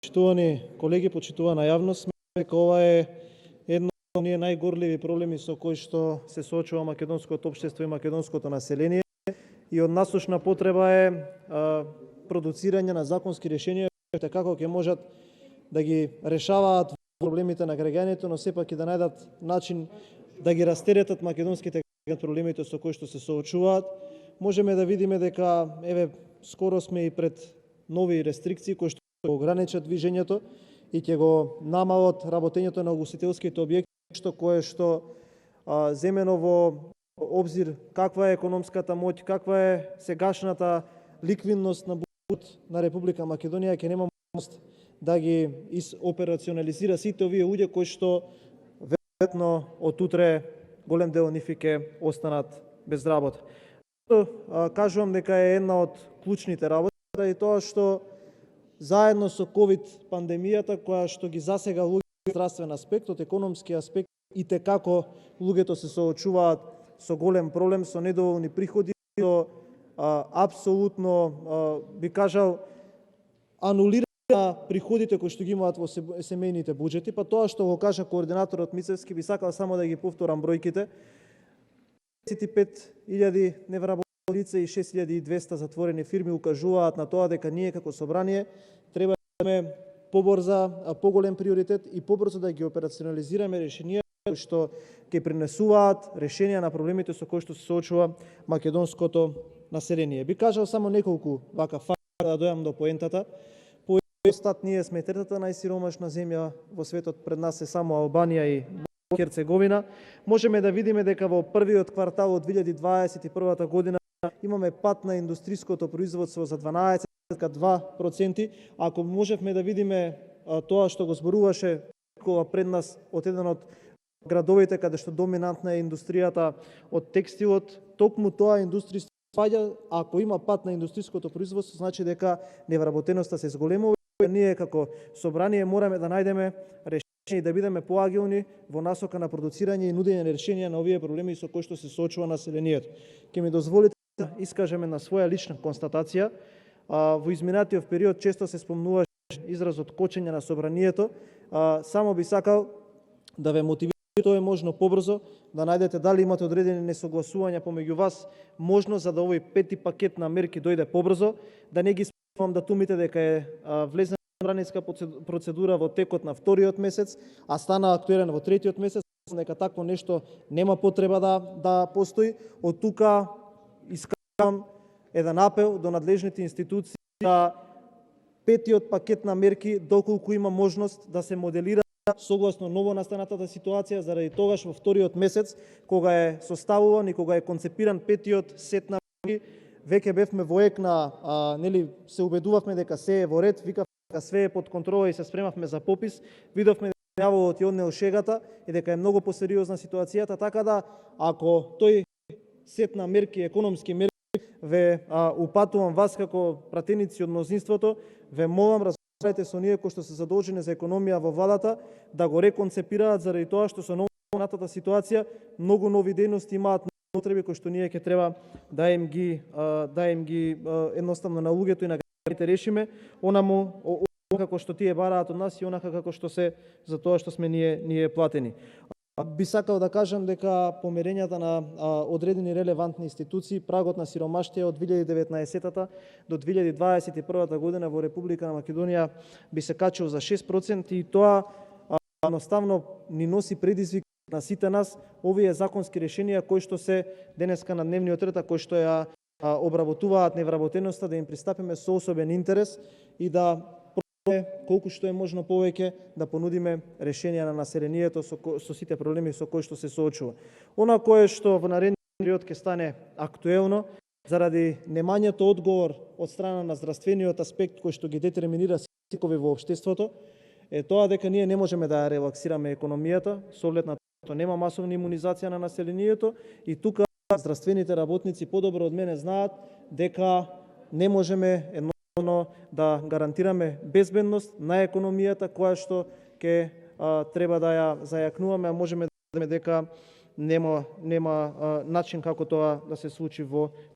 Почитувани колеги, почитувана јавност, сметам дека ова е едно од оние најгорливи проблеми со кои што се соочува македонското општество и македонското население, и од насушна потреба е продуцирање на законски решенија како ќе можат да ги решаваат проблемите на граѓаните, но сепак и да најдат начин да ги растеретат македонските граѓани проблемите со кои што се соочуваат. Можеме да видиме дека скоро сме и пред нови рестрикции кои што ќе ограничат движењето и ќе го намалат работењето на угостителските објекти, кое што земено во обзир каква е економската моќ, каква е сегашната ликвидност на будут на Република Македонија, ќе нема можност да ги операционализира сите овие луѓе кои што веројатно од утре голем дел нив ќе останат без работа. Кажувам дека е една од клучните работи и тоа што заедно со ковид пандемијата, која што ги засега луѓе од здравствен аспект, од економски аспект, и како луѓето се соочуваат со голем проблем, со недоволни приходи, со апсолутно би кажал анулирање на приходите кои што ги имаат во семејните буџети, па тоа што го кажа координаторот Мицевски, би сакал само да ги повторам бројките. 55.000 невработени лица и 6.200 затворени фирми укажуваат на тоа дека ние како собрание треба да имаме побрза, поголем приоритет и побрзо да ги операционализираме решенија кои што ќе принесуваат решенија на проблемите со кои што се соочува македонското население. Би кажал само неколку вака факти да дојам до поентата. По Евростат ние сме третата најсиромашна земја во светот, пред нас е само Албанија и Херцеговина. Можеме да видиме дека во првиот квартал од 2021 година имаме пад на индустриското производство за 12,2%. Ако можевме да видиме тоа што го зборуваше кога пред нас од еден од градовите каде што доминантна е индустријата од текстилот, токму тоа индустријата паѓа. Ако има пад на индустриското производство, значи дека невработеноста се зголемува. Ние како собрание мораме да најдеме решение и да бидеме поагилни во насока на продуцирање и нудење на решенија на овие проблеми со кои што се соочува населението. Ќе ми дозволите да искажеме на своја лична констатација. Во изминатиот период често се спомнуваше изразот кочење на собранието. Само би сакал да ве мотивирам, тоа е можно побрзо, да најдете дали имате одредени несогласувања помеѓу вас, можно за да овој пети пакет на мерки дојде побрзо, да не ги спомнувам датумите дека е влезена собраниска процедура во текот на вториот месец, а стана актуелен во третиот месец, дека такво нешто нема потреба да постои. Од тука искажам еден апел до надлежните институции да петиот пакет на мерки, доколку има можност да се моделира согласно ново настанатата ситуација, заради тогаш во вториот месец, кога е составуван и кога е концепиран петиот сет на мерки, веќе бевме во ек на, се убедувавме дека се е во ред, викавме дека све е под контрола и се спремавме за попис, видовме дека јаволот ја однел шегата и дека е многу посериозна ситуацијата, така да ако тој сет на мерки, економски мерки, ве упатувам вас како пратеници од мнозинството, ве молам, разговарајте со оние кои што се задолжени за економија во владата, да го реконцепираат, заради тоа што со новата ситуација многу нови дејности имаат потреби кои што ние ќе треба да им ги едноставно на луѓето и на граѓаните решиме, онаму како што тие бараат од нас и онака како што се за тоа што сме ние платени. Би сакал да кажам дека померењата на одредени релевантни институции, прагот на сиромаштија од 2019 до 2021 година во Република Македонија би се качил за 6% и тоа едноставно ни носи предизвик на сите нас овие законски решенија кои што се денеска на дневниот ред, кои што ја обработуваат невработеноста, да им пристапиме со особен интерес и да колку што е можно повеќе да понудиме решенија на населението со сите проблеми со кои што се соочува. Она кое што во наредниот период ќе стане актуелно заради немањето одговор од страна на здравствениот аспект кој што ги детерминира ризикови во општеството, е тоа дека ние не можеме да ја релаксираме економијата со оглед на тоа што нема масовна имунизација на населението и тука здравствените работници подобро од мене знаат дека не можеме да гарантираме безбедност на економијата која што ќе треба да ја зајакнуваме, а можеме да видиме дека нема начин како тоа да се случи во